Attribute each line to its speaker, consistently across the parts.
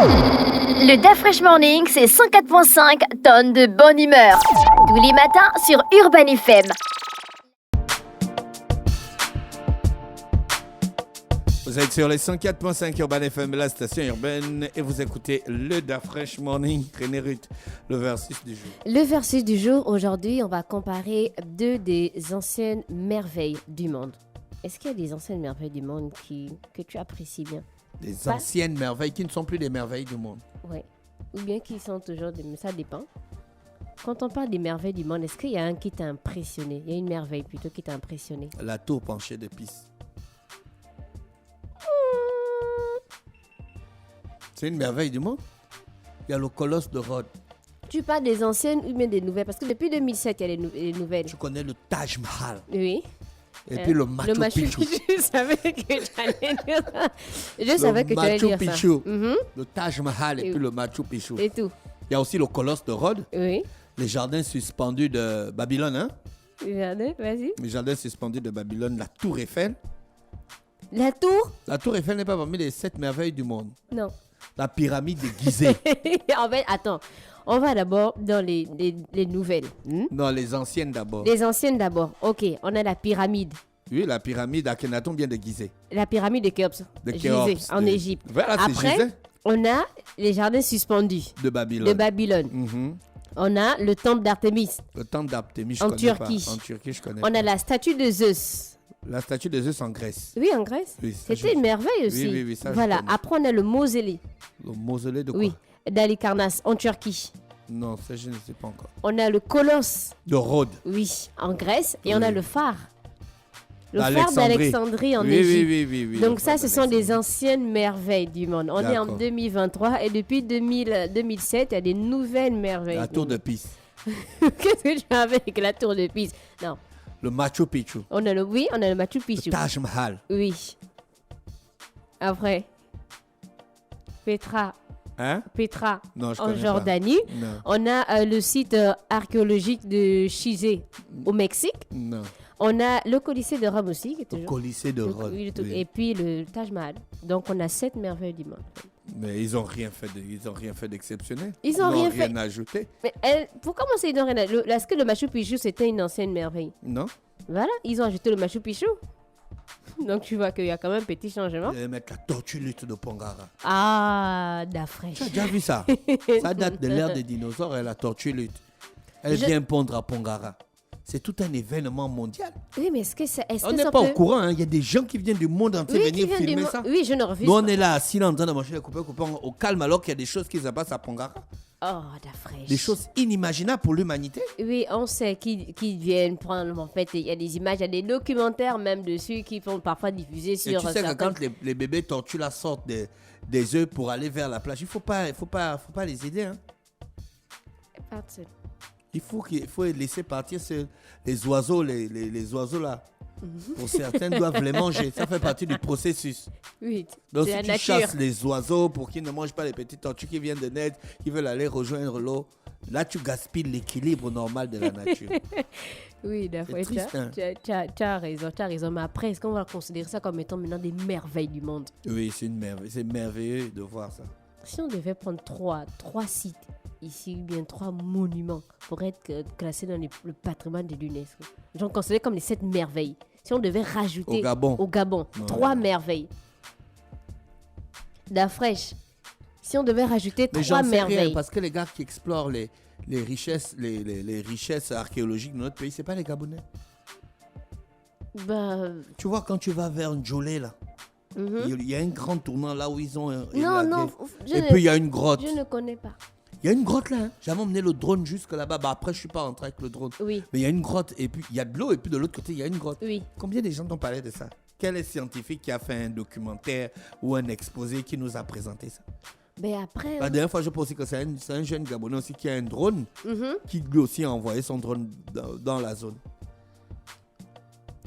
Speaker 1: Le Dafresh Morning, c'est 104.5 tonnes de bonne humeur. Tous les matins sur Urban FM.
Speaker 2: Vous êtes sur les 104.5 Urban FM, la station urbaine, et vous écoutez le Dafresh Morning. René Ruth, le versus du jour.
Speaker 3: Le versus du jour, aujourd'hui, on va comparer deux des anciennes merveilles du monde. Est-ce qu'il y a des anciennes merveilles du monde que tu apprécies bien?
Speaker 2: Des anciennes merveilles qui ne sont plus des merveilles du monde.
Speaker 3: Oui. Ou bien qui sont toujours des... Ça dépend. Quand on parle des merveilles du monde, est-ce qu'il y a un qui t'a impressionné? Il y a une merveille plutôt qui t'a impressionné.
Speaker 2: La tour penchée de Pise. C'est une merveille du monde. Il y a le colosse de Rhodes.
Speaker 3: Tu parles des anciennes ou bien des nouvelles? Parce que depuis 2007, il y a les nouvelles.
Speaker 2: Tu connais le Taj Mahal.
Speaker 3: Oui.
Speaker 2: Et puis le Machu Picchu.
Speaker 3: Je savais que j'allais dire ça. Je savais que tu allais dire ça.
Speaker 2: Le Taj Mahal et puis le Machu Picchu.
Speaker 3: Et tout.
Speaker 2: Il y a aussi le colosse de Rhodes.
Speaker 3: Oui.
Speaker 2: Les jardins suspendus de Babylone. Hein?
Speaker 3: Regardez, vas-y.
Speaker 2: Les jardins suspendus de Babylone. La tour Eiffel.
Speaker 3: La tour?
Speaker 2: La tour Eiffel n'est pas parmi les 7 merveilles du monde.
Speaker 3: Non.
Speaker 2: La pyramide de Gizeh.
Speaker 3: En fait, attends. On va d'abord dans les nouvelles.
Speaker 2: Non, les anciennes d'abord.
Speaker 3: Les anciennes d'abord. Ok, on a la pyramide.
Speaker 2: Oui, la pyramide d'Akhenaton vient de Gizeh.
Speaker 3: La pyramide de Khéops.
Speaker 2: De
Speaker 3: Gizeh,
Speaker 2: Khéops,
Speaker 3: en Égypte.
Speaker 2: Voilà, c'est
Speaker 3: Après,
Speaker 2: Gizeh.
Speaker 3: on a les jardins suspendus
Speaker 2: De Babylone.
Speaker 3: de Babylone. On a le temple d'Artémis.
Speaker 2: Le temple d'Artémis, je
Speaker 3: En
Speaker 2: connais
Speaker 3: Turquie.
Speaker 2: pas. En Turquie, je connais
Speaker 3: On
Speaker 2: pas.
Speaker 3: a la statue de Zeus.
Speaker 2: La statue de Zeus en Grèce.
Speaker 3: Oui, en Grèce.
Speaker 2: Oui, ça,
Speaker 3: C'était une merveille aussi.
Speaker 2: Oui, ça, je
Speaker 3: voilà.
Speaker 2: connais.
Speaker 3: Après, on a le mausolée.
Speaker 2: Le mausolée de quoi?
Speaker 3: Oui, d'Halicarnasse, en Turquie.
Speaker 2: Non, ça, je ne sais pas encore.
Speaker 3: On a le colosse.
Speaker 2: De Rhodes.
Speaker 3: Oui, en Grèce. Et on
Speaker 2: Oui.
Speaker 3: a le phare. Le phare
Speaker 2: D'Alexandrie.
Speaker 3: d'Alexandrie en
Speaker 2: Oui,
Speaker 3: Égypte.
Speaker 2: oui.
Speaker 3: Donc
Speaker 2: le
Speaker 3: ça,
Speaker 2: phare
Speaker 3: ce sont des
Speaker 2: d'Alexandrie.
Speaker 3: anciennes merveilles du monde. On est en
Speaker 2: D'accord.
Speaker 3: 2023 et depuis 2007, il y a des nouvelles merveilles.
Speaker 2: La tour de Pise.
Speaker 3: Qu'est-ce que tu as avec la tour de Pise? Non,
Speaker 2: Le Machu Picchu.
Speaker 3: on a le Machu
Speaker 2: Le
Speaker 3: Picchu.
Speaker 2: Taj Mahal.
Speaker 3: Oui. Après, Petra
Speaker 2: Hein? Non, je
Speaker 3: en
Speaker 2: connais pas.
Speaker 3: Jordanie.
Speaker 2: Non.
Speaker 3: On a le site archéologique de Chizé au Mexique.
Speaker 2: Non.
Speaker 3: On a le Colisée de Rome aussi, qui est
Speaker 2: Le
Speaker 3: toujours.
Speaker 2: Colisée de Rhodes.
Speaker 3: Oui, le truc.
Speaker 2: Oui.
Speaker 3: Et puis le Taj Mahal. Donc on a 7 merveilles du monde.
Speaker 2: Mais ils n'ont rien fait d'exceptionnel.
Speaker 3: Ils ont
Speaker 2: n'ont
Speaker 3: rien fait.
Speaker 2: rien ajouté.
Speaker 3: Mais pour commencer, ils n'ont rien à... Est-ce que le Machu Picchu, c'était une ancienne merveille?
Speaker 2: Non.
Speaker 3: Voilà, ils ont ajouté le Machu Picchu. Donc tu vois qu'il y a quand même un petit changement.
Speaker 2: Ils allaient mettre la tortue lutte de Pongara.
Speaker 3: Ah, Dafresh.
Speaker 2: Tu as déjà vu ça? Ça date de l'ère des dinosaures et la tortue lutte. Elle vient pondre à Pongara. C'est tout un événement mondial.
Speaker 3: Oui, mais est-ce que ça...
Speaker 2: On n'est pas au courant. Hein. Il y a des gens qui viennent du monde entier
Speaker 3: Oui,
Speaker 2: venir
Speaker 3: qui vient du
Speaker 2: filmer
Speaker 3: monde.
Speaker 2: ça.
Speaker 3: Oui, je ne refuse
Speaker 2: Nous, on
Speaker 3: pas.
Speaker 2: est là assis là, en train de manger les coupés au calme alors qu'il y a des choses qui se passent à Pongara.
Speaker 3: Oh, Dafresh.
Speaker 2: Des choses inimaginables pour l'humanité.
Speaker 3: Oui, on sait qui viennent prendre. En fait, il y a des images, il y a des documentaires même dessus qui sont parfois diffusés
Speaker 2: Et
Speaker 3: sur
Speaker 2: tu sais que
Speaker 3: certaines-
Speaker 2: quand les bébés tortues là sortent des œufs pour aller vers la plage, il faut pas les aider. Hein.
Speaker 3: Parti.
Speaker 2: Il faut les laisser partir les oiseaux, les oiseaux là. Pour certains, doivent les manger. Ça fait partie du processus.
Speaker 3: Oui,
Speaker 2: Donc
Speaker 3: c'est
Speaker 2: si
Speaker 3: la
Speaker 2: tu
Speaker 3: nature.
Speaker 2: chasses les oiseaux pour qu'ils ne mangent pas les petites tortues qui viennent de naître, qui veulent aller rejoindre l'eau, là tu gaspilles l'équilibre normal de la nature.
Speaker 3: Oui, Dafresh,
Speaker 2: C'est triste, hein.
Speaker 3: tu as raison. Mais après, est-ce qu'on va considérer ça comme étant maintenant des merveilles du monde?
Speaker 2: Oui, c'est une merveille. C'est merveilleux de voir ça.
Speaker 3: Si on devait prendre trois sites ici, ou bien 3 monuments pour être classés dans le patrimoine de l'UNESCO, genre considérés comme les 7 merveilles. Si on devait rajouter
Speaker 2: Au Gabon.
Speaker 3: au
Speaker 2: Ouais.
Speaker 3: 3 merveilles. Dafresh, si on devait rajouter
Speaker 2: Mais
Speaker 3: 3
Speaker 2: j'en sais rien
Speaker 3: merveilles.
Speaker 2: parce que les gars qui explorent les richesses, les richesses archéologiques de notre pays, c'est pas les Gabonais.
Speaker 3: Ben,
Speaker 2: Tu vois, quand tu vas vers Ndjolé, là,
Speaker 3: mhm.
Speaker 2: il y a un grand tournant là où ils ont.
Speaker 3: Non,
Speaker 2: élagué.
Speaker 3: non,
Speaker 2: Et puis il y a une grotte.
Speaker 3: je ne connais pas.
Speaker 2: Il y a une grotte là. Hein. J'avais emmené le drone jusque là-bas. Bah, après, je suis pas rentré avec le drone.
Speaker 3: Oui,
Speaker 2: Mais il y a une grotte et puis il y a de l'eau et puis de l'autre côté, il y a une grotte.
Speaker 3: oui.
Speaker 2: Combien de gens t'ont parlé de ça? Quel est scientifique qui a fait un documentaire ou un exposé qui nous a présenté ça?
Speaker 3: Ben après,
Speaker 2: La dernière fois, je pense aussi que c'est un jeune Gabonais aussi qui a un drone
Speaker 3: mhm.
Speaker 2: qui lui aussi a envoyé son drone dans la zone.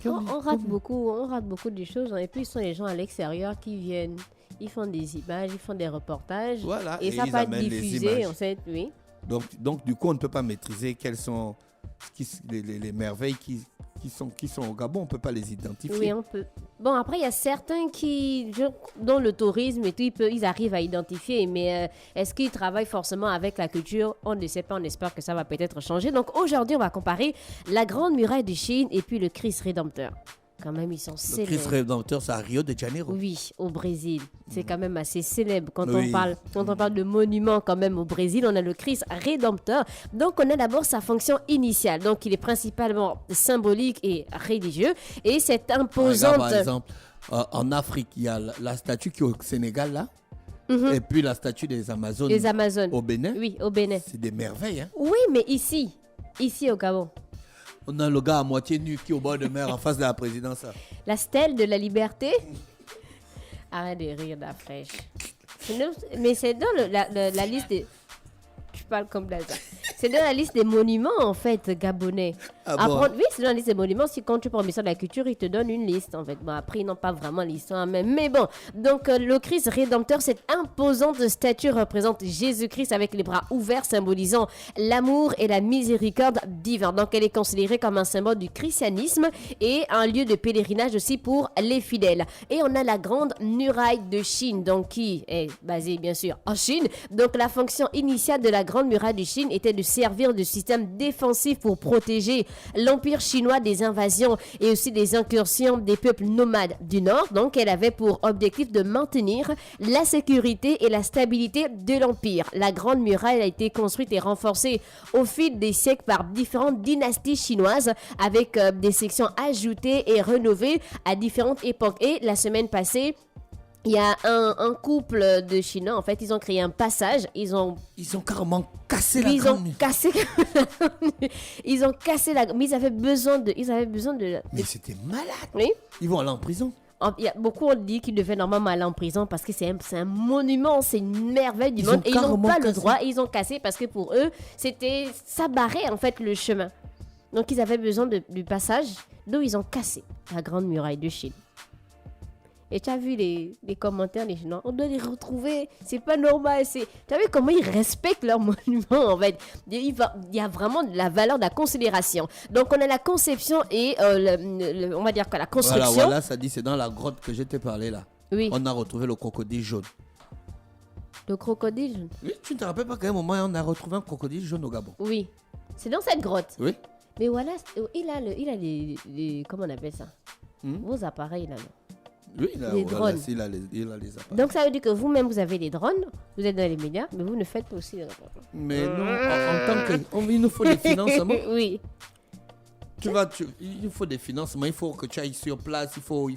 Speaker 3: On rate beaucoup de choses. Et puis, ce sont les gens à l'extérieur qui viennent. Ils font des images, ils font des reportages.
Speaker 2: Voilà,
Speaker 3: Et ça
Speaker 2: ils
Speaker 3: va être
Speaker 2: amènent les
Speaker 3: diffusé,
Speaker 2: images.
Speaker 3: on sait, oui.
Speaker 2: Donc, du coup, on ne peut pas maîtriser quels sont les merveilles qui sont au Gabon, on ne peut pas les identifier.
Speaker 3: Oui, on peut. Bon, après, il y a certains dans le tourisme et tout, ils arrivent à identifier, mais est-ce qu'ils travaillent forcément avec la culture? On ne sait pas, on espère que ça va peut-être changer. Donc aujourd'hui, on va comparer la Grande Muraille de Chine et puis le Christ Rédempteur. Quand même, ils sont
Speaker 2: Le
Speaker 3: célèbres.
Speaker 2: Christ Rédempteur, c'est à Rio de Janeiro.
Speaker 3: Oui, au Brésil. C'est quand même assez célèbre. Quand
Speaker 2: Oui.
Speaker 3: on parle de monument quand même au Brésil, on a le Christ Rédempteur. Donc, on a d'abord sa fonction initiale. Donc, il est principalement symbolique et religieux. Et cette imposante...
Speaker 2: Regarde, par exemple, en Afrique, il y a la statue qui est au Sénégal, là. Et puis la statue des Amazones.
Speaker 3: Les Amazones.
Speaker 2: Au Bénin.
Speaker 3: Oui, au Bénin.
Speaker 2: C'est des merveilles, hein.
Speaker 3: Oui, mais ici au Gabon.
Speaker 2: On a le gars à moitié nu qui est au bord de mer en face de la présidence. Là.
Speaker 3: La stèle de la liberté. Arrête de rire, la fraîche. Mais c'est dans la liste des... Tu parles comme Blaza. C'est dans la liste des monuments, en fait, gabonais.
Speaker 2: Ah bon?
Speaker 3: Oui, c'est dans la liste des monuments. Si quand tu prends le ministère de la Culture, ils te donnent une liste, en fait. Bon, après, ils n'ont pas vraiment l'histoire même. Mais bon, donc le Christ Rédempteur, cette imposante statue représente Jésus-Christ avec les bras ouverts, symbolisant l'amour et la miséricorde divine. Donc, elle est considérée comme un symbole du christianisme et un lieu de pèlerinage aussi pour les fidèles. Et on a la Grande Muraille de Chine, donc qui est basée, bien sûr, en Chine. Donc, la fonction initiale de la Grande Muraille de Chine était de servir de système défensif pour protéger l'Empire chinois des invasions et aussi des incursions des peuples nomades du Nord. Donc, elle avait pour objectif de maintenir la sécurité et la stabilité de l'Empire. La Grande Muraille a été construite et renforcée au fil des siècles par différentes dynasties chinoises avec des sections ajoutées et rénovées à différentes époques. Et la semaine passée, il y a un couple de Chinois, en fait, ils ont créé un passage, ils ont
Speaker 2: carrément cassé la grande muraille.
Speaker 3: Ils ont cassé la... Mais ils avaient besoin de...
Speaker 2: Mais c'était malade.
Speaker 3: Oui.
Speaker 2: Ils vont aller en prison.
Speaker 3: Il y a beaucoup ont dit qu'ils devaient normalement aller en prison parce que c'est un monument, c'est une merveille du monde. Et ils n'ont pas le droit, et ils ont cassé parce que pour eux, ça barrait en fait le chemin. Donc ils avaient besoin du passage, d'où ils ont cassé la Grande Muraille de Chine. Et tu as vu les commentaires des Chinois, on doit les retrouver, c'est pas normal. Tu as vu comment ils respectent leurs monuments en fait. Il y a vraiment de la valeur de la considération. Donc on a la conception et on va dire que la construction.
Speaker 2: Voilà, ça dit, c'est dans la grotte que je t'ai parlé là.
Speaker 3: Oui.
Speaker 2: On a retrouvé le crocodile jaune.
Speaker 3: Le crocodile jaune?
Speaker 2: Oui, tu ne te rappelles pas qu'à un moment on a retrouvé un crocodile jaune au Gabon?
Speaker 3: Oui, c'est dans cette grotte.
Speaker 2: Oui.
Speaker 3: Mais voilà, il a les comment on appelle ça? Vos appareils là.
Speaker 2: Oui,
Speaker 3: les drones.
Speaker 2: Il a les appareils.
Speaker 3: Donc ça veut dire que vous-même vous avez les drones, vous êtes dans les médias, mais vous ne faites pas aussi les drones.
Speaker 2: Mais non, en tant que... Il nous faut des financements.
Speaker 3: Oui.
Speaker 2: Il nous faut des financements, il faut que tu ailles sur place, il faut.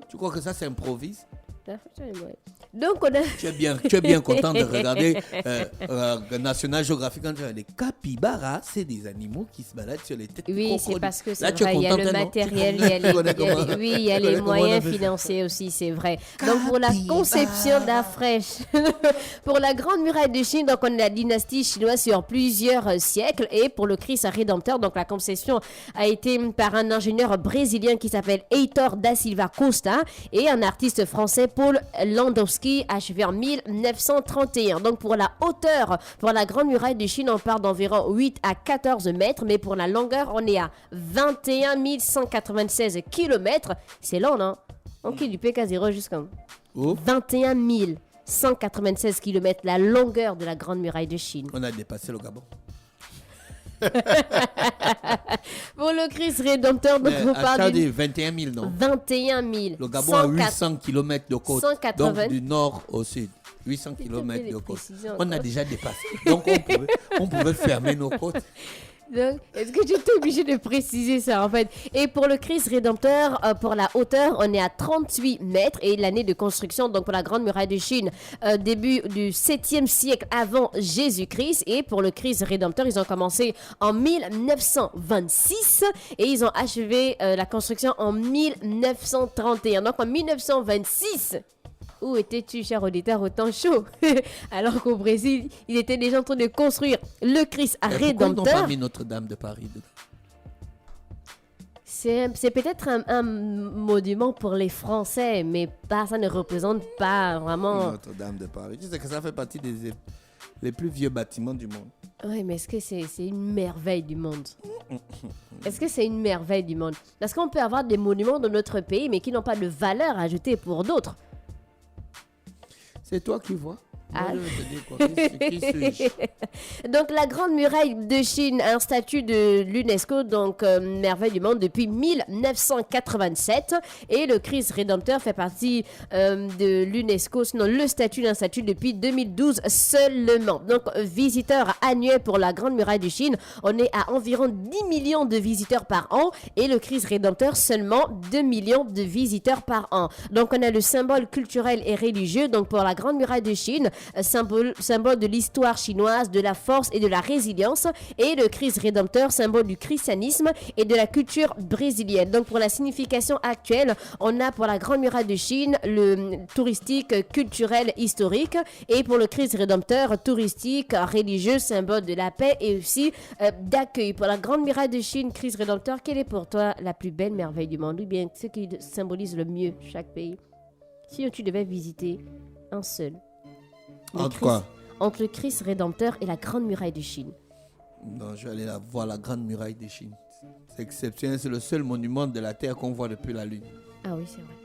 Speaker 2: Tu crois que ça s'improvise?
Speaker 3: Donc on a...
Speaker 2: Tu es bien content de regarder National Geographic quand tu as des capybaras, c'est des animaux qui se baladent sur les têtes.
Speaker 3: Oui, c'est parce que c'est vrai, il y a le matériel, il y a les moyens financiers aussi, c'est vrai. Donc pour la conception d'Afresh, pour la Grande Muraille de Chine, donc on a la dynastie chinoise sur plusieurs siècles, et pour le Christ Rédempteur, donc la conception a été par un ingénieur brésilien qui s'appelle Heitor da Silva Costa et un artiste français, Paul Landowski, achevé en 1931. Donc pour la hauteur, pour la Grande Muraille de Chine, on part d'environ 8 à 14 mètres, mais pour la longueur, on est à 21 196 km. C'est long, non? Ok, du PK0 jusqu'à 21 196 km, la longueur de la Grande Muraille de Chine.
Speaker 2: On a dépassé le Gabon.
Speaker 3: Pour le Christ Rédempteur, donc on parle
Speaker 2: de 21 000, non?
Speaker 3: 21 000.
Speaker 2: Le Gabon a 800 km de côte,
Speaker 3: 180.
Speaker 2: donc du nord au sud. 800 km de côte. On a déjà dépassé. Donc on pouvait fermer nos côtes.
Speaker 3: Donc, est-ce que tu es obligé de préciser ça en fait? Et pour le Christ Rédempteur, pour la hauteur, on est à 38 mètres et l'année de construction, donc pour la Grande Muraille de Chine, début du 7e siècle avant Jésus-Christ. Et pour le Christ Rédempteur, ils ont commencé en 1926 et ils ont achevé la construction en 1931. Donc en 1926... Où étais-tu, cher auditeur, au temps chaud? Alors qu'au Brésil, ils étaient déjà en train de construire le Christ Rédempteur.
Speaker 2: Pourquoi ils n'ont pas mis Notre-Dame de Paris dedans?
Speaker 3: C'est peut-être un monument pour les Français, mais ça ne représente pas vraiment...
Speaker 2: Notre-Dame de Paris. Tu sais que ça fait partie les plus vieux bâtiments du monde.
Speaker 3: Oui, mais est-ce que c'est une merveille du monde? Est-ce que c'est une merveille du monde? Parce qu'on peut avoir des monuments dans notre pays, mais qui n'ont pas de valeur ajoutée pour d'autres.
Speaker 2: C'est toi qui vois.
Speaker 3: Ah.
Speaker 2: Moi, je vais te dire quoi. Qui suis-je?
Speaker 3: Donc la Grande Muraille de Chine, un statut de l'UNESCO, donc merveille du monde depuis 1987, et le Christ Rédempteur fait partie de l'UNESCO, sinon le statut d'un statut depuis 2012 seulement. Donc visiteurs annuels pour la Grande Muraille de Chine, on est à environ 10 millions de visiteurs par an, et le Christ Rédempteur seulement 2 millions de visiteurs par an. Donc on a le symbole culturel et religieux, donc pour la Grande Muraille de Chine, symbole de l'histoire chinoise, de la force et de la résilience, et le Christ Rédempteur, symbole du christianisme et de la culture brésilienne. Donc pour la signification actuelle, on a pour la Grande Muraille de Chine le touristique, culturel, historique, et pour le Christ Rédempteur, touristique, religieux, symbole de la paix et aussi d'accueil. Pour la Grande Muraille de Chine, Christ Rédempteur, quelle est pour toi la plus belle merveille du monde, ou bien ce qui symbolise le mieux chaque pays? Si tu devais visiter un seul. Entre le Christ Rédempteur et la Grande Muraille de Chine.
Speaker 2: Non, je vais aller voir la Grande Muraille de Chine. C'est exceptionnel, c'est le seul monument de la Terre qu'on voit depuis la Lune.
Speaker 3: Ah oui, c'est vrai.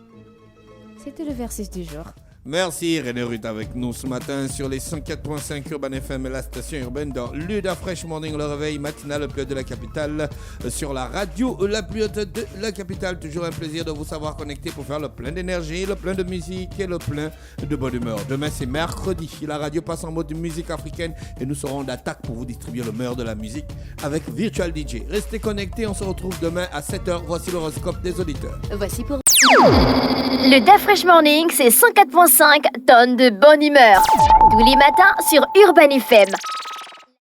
Speaker 3: C'était le verset du jour.
Speaker 2: Merci René Ruth avec nous ce matin sur les 104.5 Urban FM, la station urbaine dans Luda Fresh Morning, le réveil matinal le plus haut de la capitale, sur la radio la plus haute de la capitale. Toujours un plaisir de vous savoir connecté pour faire le plein d'énergie, le plein de musique et le plein de bonne humeur. Demain c'est mercredi, la radio passe en mode musique africaine et nous serons d'attaque pour vous distribuer le meilleur de la musique avec Virtual DJ. Restez connectés, on se retrouve demain à 7h. Voici l'horoscope des auditeurs.
Speaker 1: Voici pour... Le Da Fresh Morning, c'est 104.5 tonnes de bonne humeur. Tous les matins sur Urban FM.